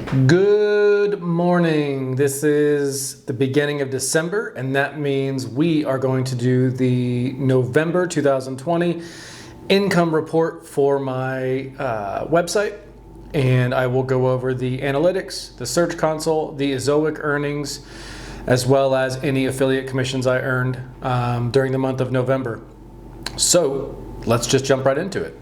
Good morning. This is the beginning of December, and that means we are going to do the November 2020 income report for my website. And I will go over the analytics, the Search Console, the Ezoic earnings, as well as any affiliate commissions I earned during the month of November. So let's just jump right into it.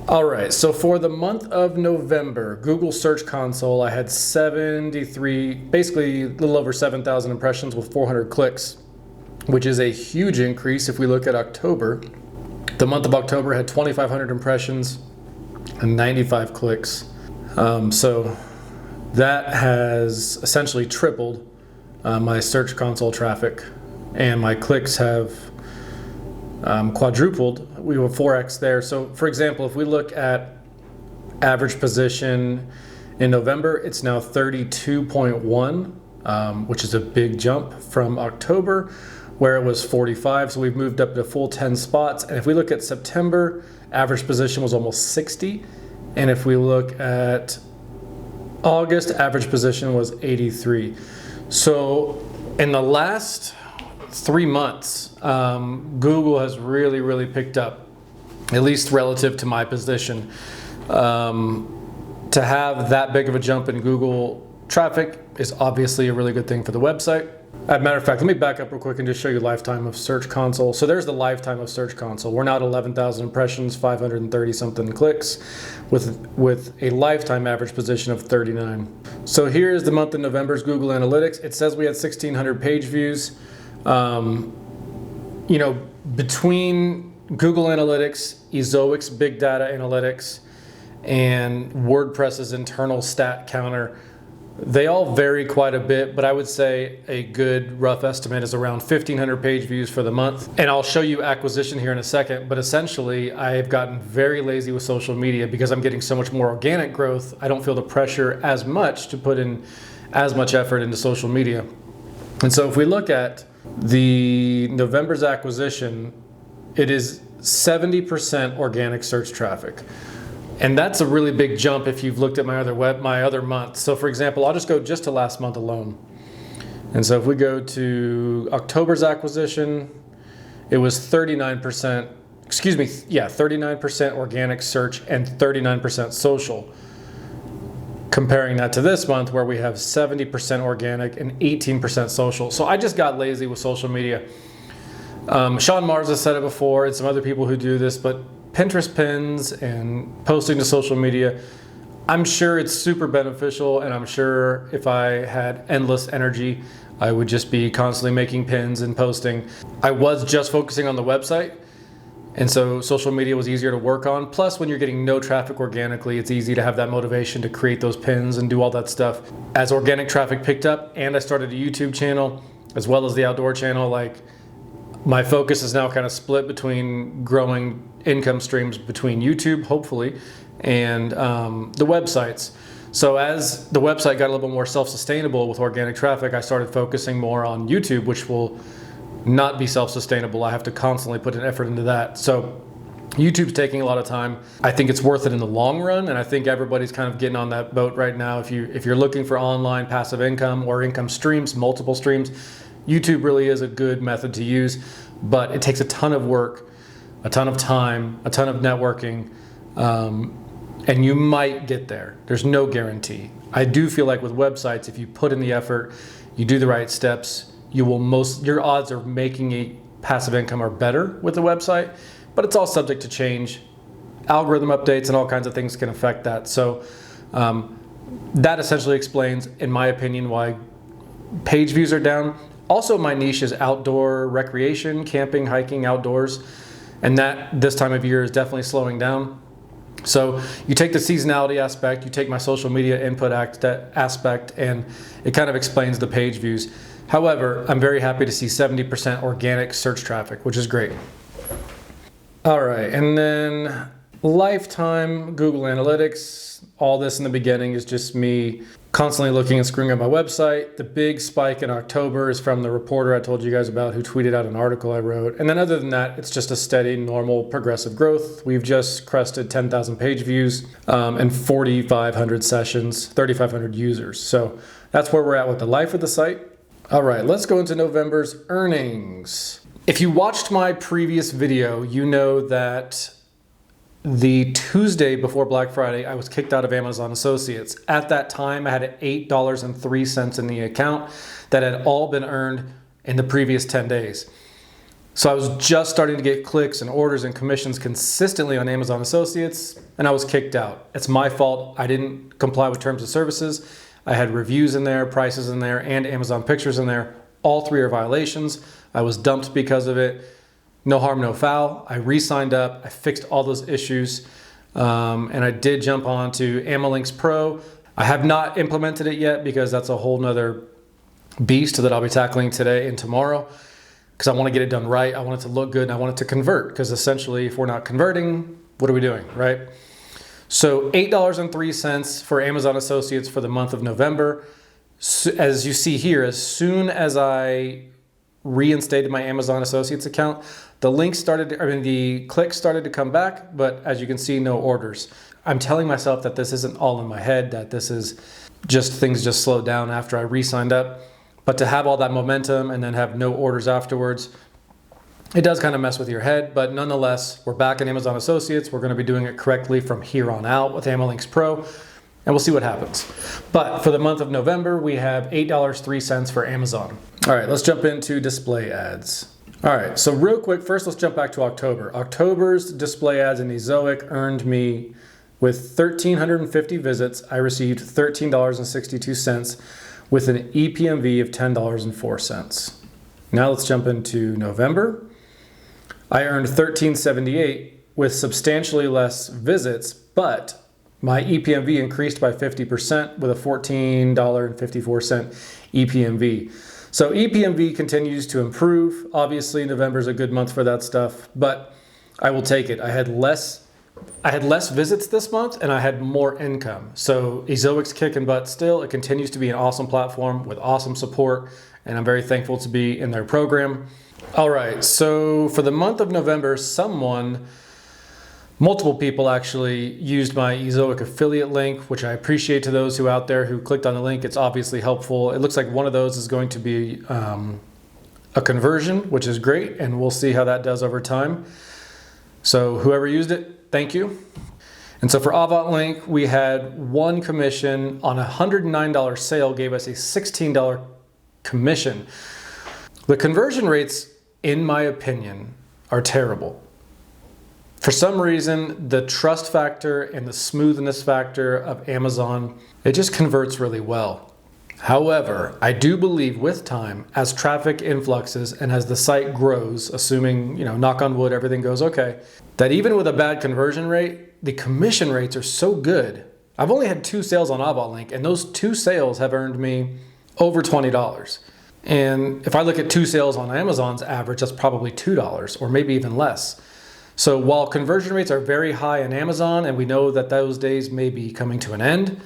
All right, so for the month of November, Google Search Console, I had 73, basically a little over 7,000 impressions with 400 clicks, which is a huge increase if we look at October. The month of October had 2,500 impressions and 95 clicks. So that has essentially tripled my Search Console traffic, and my clicks have quadrupled. We were 4x there. So for example, if we look at average position in November, it's now 32.1, which is a big jump from October where it was 45. So we've moved up to full 10 spots. And if we look at September, average position was almost 60. And if we look at August, average position was 83. So in the last 3 months, Google has really picked up, at least relative to my position. To have that big of a jump in Google traffic is obviously a really good thing for the website. As a matter of fact, let me back up real quick and just show you lifetime of Search Console. So there's the lifetime of Search Console. We're now at 11,000 impressions, 530 something clicks with a lifetime average position of 39. So here's the month of November's Google Analytics. It says we had 1,600 page views. Between Google Analytics, Ezoic's big data analytics, and WordPress's internal stat counter, they all vary quite a bit, but I would say a good rough estimate is around 1,500 page views for the month. And I'll show you acquisition here in a second, but essentially I've gotten very lazy with social media because I'm getting so much more organic growth. I don't feel the pressure as much to put in as much effort into social media. And so if we look at the November's acquisition, it is 70% organic search traffic. And that's a really big jump if you've looked at my other months. So for example, I'll just go to last month alone. And so if we go to October's acquisition, it was 39% organic search and 39% social. Comparing that to this month where we have 70% organic and 18% social. So I just got lazy with social media. Sean Mars has said it before, and some other people who do this, but Pinterest pins and posting to social media, I'm sure it's super beneficial, and I'm sure if I had endless energy, I would just be constantly making pins and posting. I was just focusing on the website, and so social media was easier to work on. Plus, when you're getting no traffic organically, it's easy to have that motivation to create those pins and do all that stuff. As organic traffic picked up and I started a YouTube channel, as well as the outdoor channel, my focus is now kind of split between growing income streams between YouTube, hopefully, and the websites. So as the website got a little bit more self-sustainable with organic traffic, I started focusing more on YouTube, which will not be self-sustainable. I have to constantly put an effort into that. So YouTube's taking a lot of time. I think it's worth it in the long run, and I think everybody's kind of getting on that boat right now. If you're looking for online passive income or income streams, multiple streams, YouTube really is a good method to use, but it takes a ton of work, a ton of time, a ton of networking, and you might get there. There's no guarantee. I do feel like with websites, if you put in the effort, you do the right steps, your odds of making a passive income are better with the website, but it's all subject to change. Algorithm updates and all kinds of things can affect that. So that essentially explains, in my opinion, why page views are down. Also, my niche is outdoor recreation, camping, hiking, outdoors, and that this time of year is definitely slowing down. So you take the seasonality aspect, you take my social media input aspect, and it kind of explains the page views. However, I'm very happy to see 70% organic search traffic, which is great. All right, and then lifetime Google Analytics. All this in the beginning is just me constantly looking and screwing up my website. The big spike in October is from the reporter I told you guys about who tweeted out an article I wrote. And then other than that, it's just a steady, normal, progressive growth. We've just crested 10,000 page views and 4,500 sessions, 3,500 users. So that's where we're at with the life of the site. All right, let's go into November's earnings. If you watched my previous video, you know that the Tuesday before Black Friday, I was kicked out of Amazon Associates. At that time, I had $8.03 in the account that had all been earned in the previous 10 days. So I was just starting to get clicks and orders and commissions consistently on Amazon Associates, and I was kicked out. It's my fault. I didn't comply with terms of services. I had reviews in there, prices in there, and Amazon pictures in there. All three are violations. I was dumped because of it. No harm, no foul. I re-signed up. I fixed all those issues. And I did jump on to AmaLinks Pro. I have not implemented it yet because that's a whole nother beast that I'll be tackling today and tomorrow because I want to get it done right. I want it to look good and I want it to convert because essentially if we're not converting, what are we doing, right? So $8.03 for Amazon Associates for the month of November. As you see here, as soon as I reinstated my Amazon Associates account, the clicks started to come back, but as you can see, no orders. I'm telling myself that this isn't all in my head, that this is just things just slowed down after I re-signed up. But to have all that momentum and then have no orders afterwards, it does kind of mess with your head, but nonetheless, we're back in Amazon Associates. We're going to be doing it correctly from here on out with AmaLinks Pro, and we'll see what happens. But for the month of November, we have $8.03 for Amazon. All right, let's jump into display ads. All right, so real quick, first let's jump back to October. October's display ads in Ezoic earned me, with 1,350 visits, I received $13.62 with an EPMV of $10.04. Now let's jump into November. I earned $13.78 with substantially less visits, but my EPMV increased by 50% with a $14.54 EPMV. So EPMV continues to improve. Obviously, November is a good month for that stuff, but I will take it. I had less visits this month and I had more income. So Ezoic's kicking butt still. It continues to be an awesome platform with awesome support, and I'm very thankful to be in their program. All right, so for the month of November, multiple people actually used my Ezoic affiliate link, which I appreciate to those who out there who clicked on the link. It's obviously helpful. It looks like one of those is going to be a conversion, which is great, and we'll see how that does over time. So whoever used it, thank you. And so for Avant Link, we had one commission on a $109 sale, gave us a $16 commission. The conversion rates, in my opinion, are terrible. For some reason, the trust factor and the smoothness factor of Amazon, it just converts really well. However, I do believe with time, as traffic influxes and as the site grows, assuming, knock on wood, everything goes okay, that even with a bad conversion rate, the commission rates are so good. I've only had 2 sales on Avant Link, and those 2 sales have earned me over $20. And if I look at 2 sales on Amazon's average, that's probably $2 or maybe even less. So while conversion rates are very high on Amazon, and we know that those days may be coming to an end,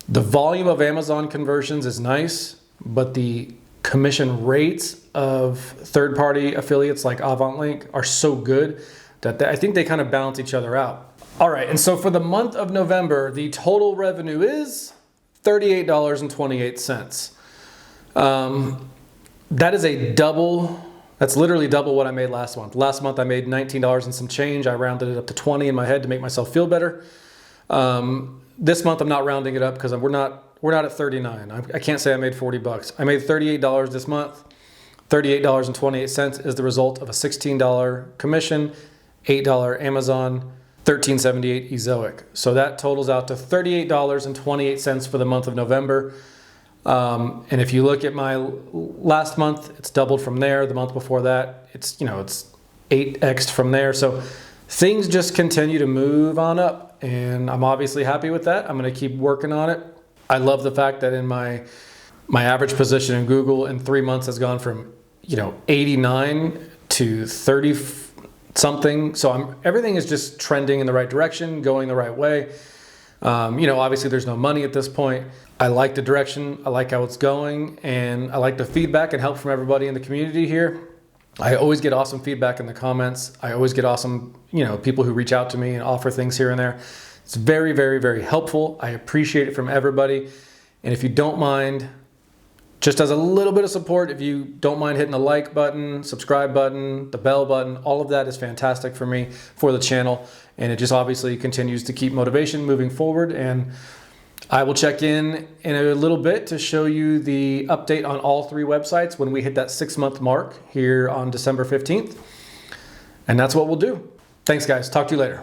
the volume of Amazon conversions is nice, but the commission rates of third-party affiliates like Avant Link are so good that I think they kind of balance each other out. All right, and so for the month of November, the total revenue is $38.28. That is that's literally double what I made last month. Last month I made $19 and some change. I rounded it up to 20 in my head to make myself feel better. This month I'm not rounding it up because we're not at 39. I can't say I made 40 bucks. I made $38 this month. $38.28 is the result of a $16 commission, $8 Amazon, $13.78 Ezoic. So that totals out to $38.28 for the month of November. And if you look at my last month, it's doubled from there. The month before that, it's 8x'd from there. So things just continue to move on up, and I'm obviously happy with that. I'm going to keep working on it. I love the fact that in my average position in Google in 3 months has gone from 89 to something. So everything is just trending in the right direction, going the right way. Obviously there's no money at this point. I like the direction, I like how it's going, and I like the feedback and help from everybody in the community here. I always get awesome feedback in the comments. I always get awesome, people who reach out to me and offer things here and there. It's very, very, very helpful. I appreciate it from everybody. And if you don't mind, just as a little bit of support, if you don't mind hitting the like button, subscribe button, the bell button, all of that is fantastic for me, for the channel. And it just obviously continues to keep motivation moving forward. And I will check in a little bit to show you the update on all 3 websites when we hit that 6-month mark here on December 15th. And that's what we'll do. Thanks, guys. Talk to you later.